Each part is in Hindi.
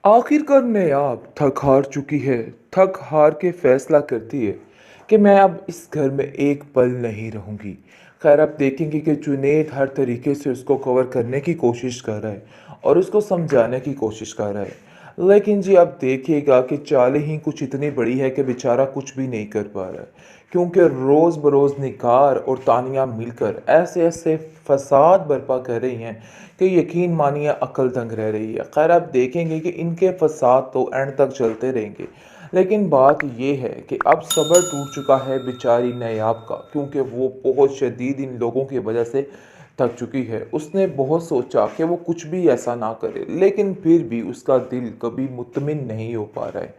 आखिरकार नायाब थक हार चुकी है। थक हार के फैसला करती है कि मैं अब इस घर में एक पल नहीं रहूंगी। खैर, अब देखेंगे कि जुनैद हर तरीके से उसको कवर करने की कोशिश कर रहा है और उसको समझाने की कोशिश कर रहा है। लेकिन जी, अब देखिएगा कि चालें ही कुछ इतनी बड़ी है कि बेचारा कुछ भी नहीं कर पा रहा है, क्योंकि रोज़ बरोज़ निगार और तानिया मिलकर ऐसे ऐसे फसाद बर्पा कर रही हैं कि यकीन मानिए अकल दंग रह रही है। खैर, आप देखेंगे कि इनके फसाद तो एंड तक चलते रहेंगे। लेकिन बात ये है कि अब सब्र टूट चुका है बेचारी नायाब का, क्योंकि वो बहुत शदीद इन लोगों की वजह से थक चुकी है। उसने बहुत सोचा कि वो कुछ भी ऐसा ना करे, लेकिन फिर भी उसका दिल कभी मुतमिन नहीं हो पा रहा है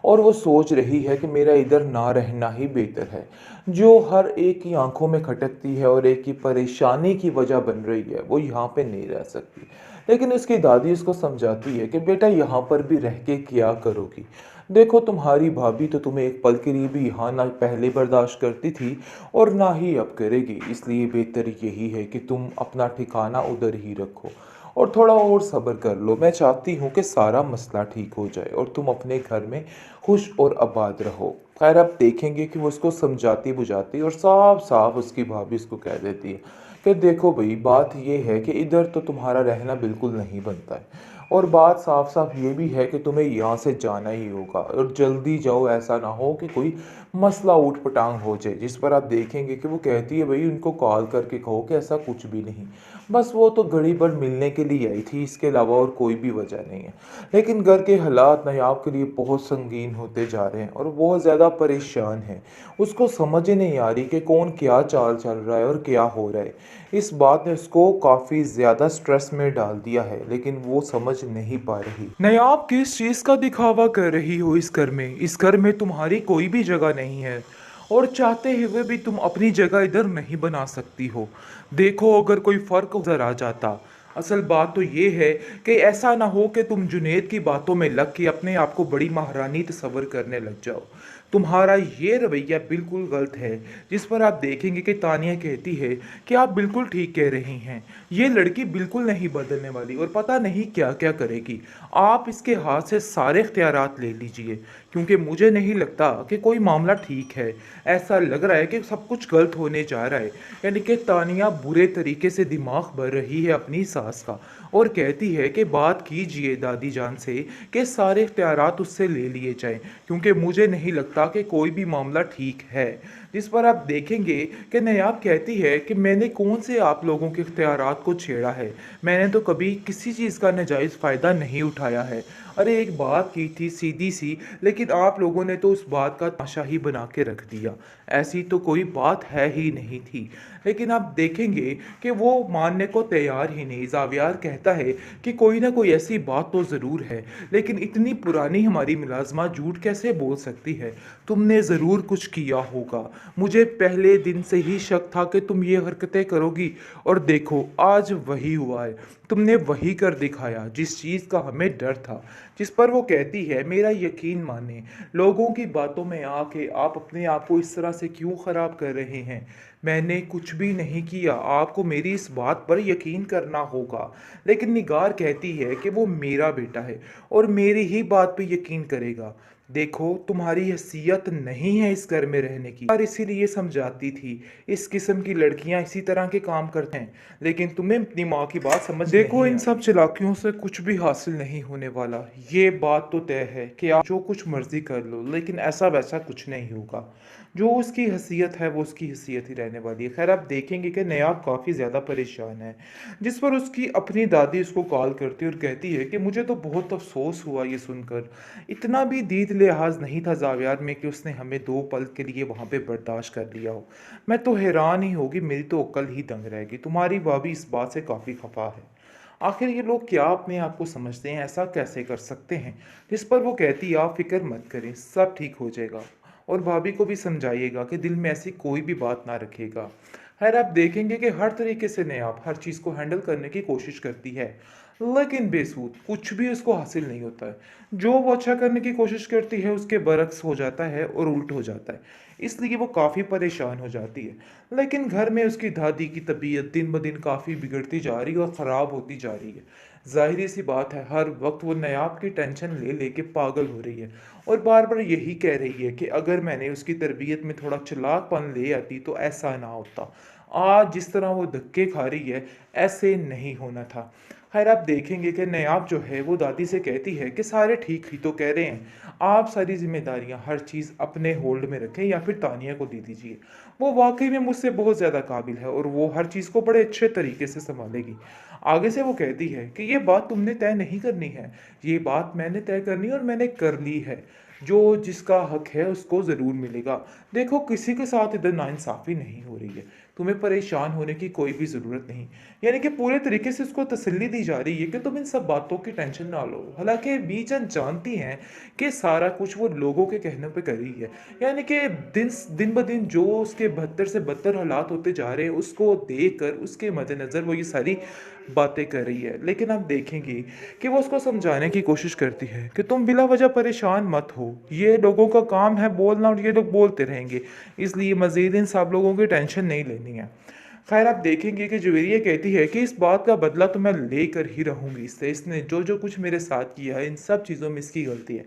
और वो सोच रही है कि मेरा इधर ना रहना ही बेहतर है। जो हर एक की आंखों में खटकती है और एक की परेशानी की वजह बन रही है, वो यहाँ पे नहीं रह सकती। लेकिन उसकी दादी उसको समझाती है कि बेटा, यहाँ पर भी रह के क्या करोगी। देखो, तुम्हारी भाभी तो तुम्हें एक पल के लिए भी यहाँ ना पहले बर्दाश्त करती थी और ना ही अब करेगी। इसलिए बेहतर यही है कि तुम अपना ठिकाना उधर ही रखो और थोड़ा और सब्र कर लो। मैं चाहती हूँ कि सारा मसला ठीक हो जाए और तुम अपने घर में खुश और आबाद रहो। खैर, आप देखेंगे कि वो उसको समझाती बुझाती और साफ साफ उसकी भाभी उसको कह देती है कि देखो भाई, बात ये है कि इधर तो तुम्हारा रहना बिल्कुल नहीं बनता है और बात साफ साफ ये भी है कि तुम्हें यहाँ से जाना ही होगा और जल्दी जाओ, ऐसा ना हो कि कोई मसला ऊट पटांग हो जाए। जिस पर आप देखेंगे कि वो कहती है, भाई उनको कॉल करके कहो कि ऐसा कुछ भी नहीं, बस वो तो घड़ी भर मिलने के लिए आई थी, इसके अलावा और कोई भी वजह नहीं है। लेकिन घर के हालात नायाब के लिए बहुत संगीन होते जा रहे हैं और वो बहुत ज़्यादा परेशान है। उसको समझ ही नहीं आ रही कि कौन क्या चाल चल रहा है और क्या हो रहा है। इस बात ने उसको काफ़ी ज़्यादा स्ट्रेस में डाल दिया है, लेकिन वो समझ नहीं पा रही। नायाब, किस चीज़ का दिखावा कर रही हो इस घर में? इस घर में तुम्हारी कोई भी जगह नहीं है और चाहते हुए भी तुम अपनी जगह इधर नहीं बना सकती हो। देखो, अगर कोई फ़र्क उधर आ जाता। असल बात तो ये है कि ऐसा ना हो कि तुम जुनैद की बातों में लग के अपने आप को बड़ी महारानी तस्वर करने लग जाओ। तुम्हारा ये रवैया बिल्कुल गलत है। जिस पर आप देखेंगे कि तानिया कहती है कि आप बिल्कुल ठीक कह रही हैं, ये लड़की बिल्कुल नहीं बदलने वाली और पता नहीं क्या क्या करेगी। आप इसके हाथ से सारे इख्तियारात ले लीजिए, क्योंकि मुझे नहीं लगता कि कोई मामला ठीक है। ऐसा लग रहा है कि सब कुछ गलत होने जा रहा है। यानी कि तानिया बुरे तरीके से दिमाग भर रही है अपनी सास का और कहती है कि बात कीजिए दादी जान से कि सारे इख्तियारात उससे ले लिए जाएं, क्योंकि मुझे नहीं लगता कि कोई भी मामला ठीक है। जिस पर आप देखेंगे कि नायाब कहती है कि मैंने कौन से आप लोगों के इख्तियारात को छेड़ा है, मैंने तो कभी किसी चीज़ का नाजायज़ फ़ायदा नहीं उठाया है। अरे, एक बात की थी सीधी सी, लेकिन आप लोगों ने तो उस बात का तमाशा ही बना के रख दिया। ऐसी तो कोई बात है ही नहीं थी। लेकिन आप देखेंगे कि वो मानने को तैयार ही नहीं। ज़ावियार कहता है कि कोई ना कोई ऐसी बात तो ज़रूर है, लेकिन इतनी पुरानी हमारी मुलाजमा झूठ कैसे बोल सकती है? तुमने ज़रूर कुछ किया होगा। मुझे पहले दिन से ही शक था कि तुम ये हरकतें करोगी और देखो, आज वही हुआ है। तुमने वही कर दिखाया जिस चीज़ का हमें डर था। जिस पर वो कहती है, मेरा यकीन माने, लोगों की बातों में आके आप अपने आप को इस तरह से क्यों ख़राब कर रहे हैं? मैंने कुछ भी नहीं किया, आपको मेरी इस बात पर यकीन करना होगा। लेकिन निगार कहती है कि वो मेरा बेटा है और मेरी ही बात पे यकीन करेगा। देखो, तुम्हारी हैसियत नहीं है इस घर में रहने की, और इसीलिए समझाती थी। इस किस्म की लड़कियां इसी तरह के काम करते हैं, लेकिन तुम्हें अपनी माँ की बात समझ देखो, इन सब चालाकियों से कुछ भी हासिल नहीं होने वाला। ये बात तो तय है कि आप जो कुछ मर्जी कर लो, लेकिन ऐसा वैसा कुछ नहीं होगा। जो उसकी हैसियत है वो उसकी हैसियत ही रहने वाली है। खैर, आप देखेंगे कि नयाब काफ़ी ज़्यादा परेशान है। जिस पर उसकी अपनी दादी उसको कॉल करती है और कहती है कि मुझे तो बहुत अफसोस हुआ ये सुनकर। इतना भी दीद लिहाज नहीं था जावियार में कि उसने हमें 2 पल के लिए वहाँ पे बर्दाश्त कर लिया हो। मैं तो हैरान ही होगी, मेरी तो अक्ल ही दंग रहेगी। तुम्हारी भाभी इस बात से काफ़ी खफा है। आखिर ये लोग क्या अपने आप को समझते हैं, ऐसा कैसे कर सकते हैं? जिस पर वो कहती है, आप फिक्र मत करें, सब ठीक हो जाएगा और भाभी को भी समझाइएगा कि दिल में ऐसी कोई भी बात ना रखिएगा। खैर, आप देखेंगे कि हर तरीके से नयाब हर चीज़ को हैंडल करने की कोशिश करती है, लेकिन बेसूद कुछ भी उसको हासिल नहीं होता है। जो वो अच्छा करने की कोशिश करती है उसके बरक्स हो जाता है और उल्ट हो जाता है। इसलिए वो काफ़ी परेशान हो जाती है। लेकिन घर में उसकी दादी की तबीयत दिन ब दिन काफ़ी बिगड़ती जा रही है और ख़राब होती जा रही है। ज़ाहिर सी बात है, हर वक्त वो नायाब की टेंशन ले लेके पागल हो रही है और बार बार यही कह रही है कि अगर मैंने उसकी तरबियत में थोड़ा चालाकपन ले आती तो ऐसा ना होता। आज जिस तरह वो धक्के खा रही है, ऐसे नहीं होना था। खैर, आप देखेंगे कि नायाब जो है वो दादी से कहती है कि सारे ठीक ही तो कह रहे हैं, आप सारी जिम्मेदारियां हर चीज़ अपने होल्ड में रखें या फिर तानिया को दे दीजिए। वो वाकई में मुझसे बहुत ज़्यादा काबिल है और वो हर चीज़ को बड़े अच्छे तरीके से संभालेगी। आगे से वो कहती है कि ये बात तुमने तय नहीं करनी है, ये बात मैंने तय करनी है और मैंने कर ली है। जो जिसका हक है उसको ज़रूर मिलेगा। देखो, किसी के साथ इधर नाइंसाफ़ी नहीं हो रही है, तुम्हें परेशान होने की कोई भी ज़रूरत नहीं। यानी कि पूरे तरीके से उसको तसल्ली दी जा रही है कि तुम इन सब बातों की टेंशन ना लो। हालाँकि बीचन जानती हैं कि सारा कुछ वो लोगों के कहने पे कर रही है। यानी कि दिन दिन ब दिन जो उसके बदतर से बदतर हालात होते जा रहे हैं, उसको देखकर उसके मद्देनज़र वो ये सारी बातें कर रही है। लेकिन आप देखेंगे कि वो उसको समझाने की कोशिश करती है कि तुम बिला वजह परेशान मत हो, ये लोगों का काम है बोलना और ये लोग बोलते रहेंगे, इसलिए मज़ीद इन सब लोगों की टेंशन नहीं लेनी है। खैर, आप देखेंगे कि जुवेरिया कहती है कि इस बात का बदला तो मैं लेकर ही रहूंगी इससे, इसने जो जो कुछ मेरे साथ किया है इन सब चीज़ों में इसकी गलती है।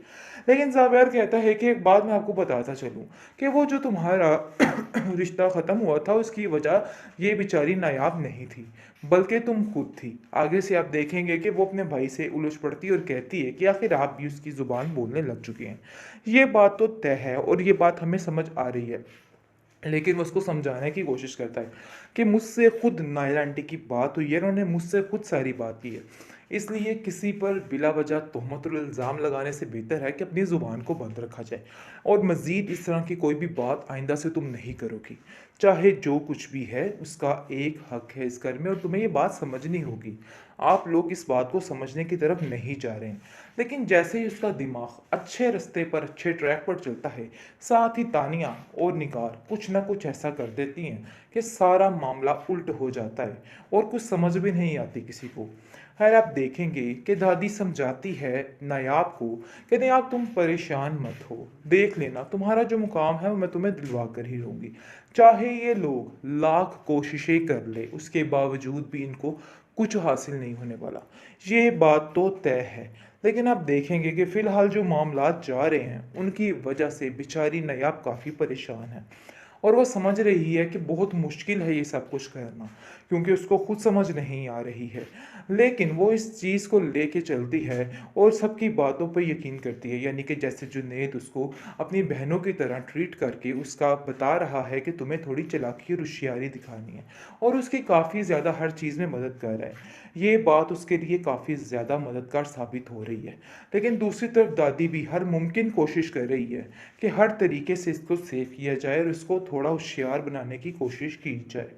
लेकिन ज़ाबेर कहता है कि एक बात मैं आपको बताता चलूँ कि वो जो तुम्हारा रिश्ता ख़त्म हुआ था उसकी वजह ये बेचारी नायाब नहीं थी, बल्कि तुम खुद थी। आगे से आप देखेंगे कि वो अपने भाई से उलझ पड़ती है और कहती है कि आखिर आप भी उसकी ज़ुबान बोलने लग चुके हैं। ये बात तो तय है और ये बात हमें समझ आ रही है। लेकिन वो उसको समझाने की कोशिश करता है कि मुझसे खुद नायरा आंटी की बात हुई है, उन्होंने मुझसे खुद सारी बात की है। इसलिए किसी पर बिला वजह तोहमत और इल्ज़ाम लगाने से बेहतर है कि अपनी ज़ुबान को बंद रखा जाए और मज़ीद इस तरह की कोई भी बात आइंदा से तुम नहीं करोगी। चाहे जो कुछ भी है उसका एक हक है इस घर में और तुम्हें ये बात समझनी होगी। आप लोग इस बात को समझने की तरफ नहीं जा रहे हैं। लेकिन जैसे ही उसका दिमाग अच्छे रास्ते पर, अच्छे ट्रैक पर चलता है, साथ ही तानिया और निगार कुछ ना कुछ ऐसा कर देती हैं कि सारा मामला उल्ट हो जाता है और कुछ समझ भी नहीं आती किसी को। खैर, आप देखेंगे कि दादी समझाती है नायाब को कि नायाब तुम परेशान मत हो, देख लेना तुम्हारा जो मुकाम है वो मैं तुम्हें दिलवा कर ही रहूँगी। चाहे ये लोग लाख कोशिशें कर ले उसके बावजूद भी इनको कुछ हासिल नहीं होने वाला, ये बात तो तय है। लेकिन आप देखेंगे कि फ़िलहाल जो मामलात जा रहे हैं उनकी वजह से बेचारी नायाब काफ़ी परेशान है और वो समझ रही है कि बहुत मुश्किल है ये सब कुछ करना, क्योंकि उसको खुद समझ नहीं आ रही है। लेकिन वो इस चीज़ को लेके चलती है और सबकी बातों पर यकीन करती है। यानी कि जैसे जुनैद उसको अपनी बहनों की तरह ट्रीट करके उसका बता रहा है कि तुम्हें थोड़ी चालाकी और होशियारी दिखानी है और उसकी काफ़ी ज़्यादा हर चीज़ में मदद कर रहा है। ये बात उसके लिए काफ़ी ज़्यादा मददगार साबित हो रही है। लेकिन दूसरी तरफ दादी भी हर मुमकिन कोशिश कर रही है कि हर तरीके से इसको सेव किया जाए और इसको थोड़ा होशियार बनाने की कोशिश की जाए।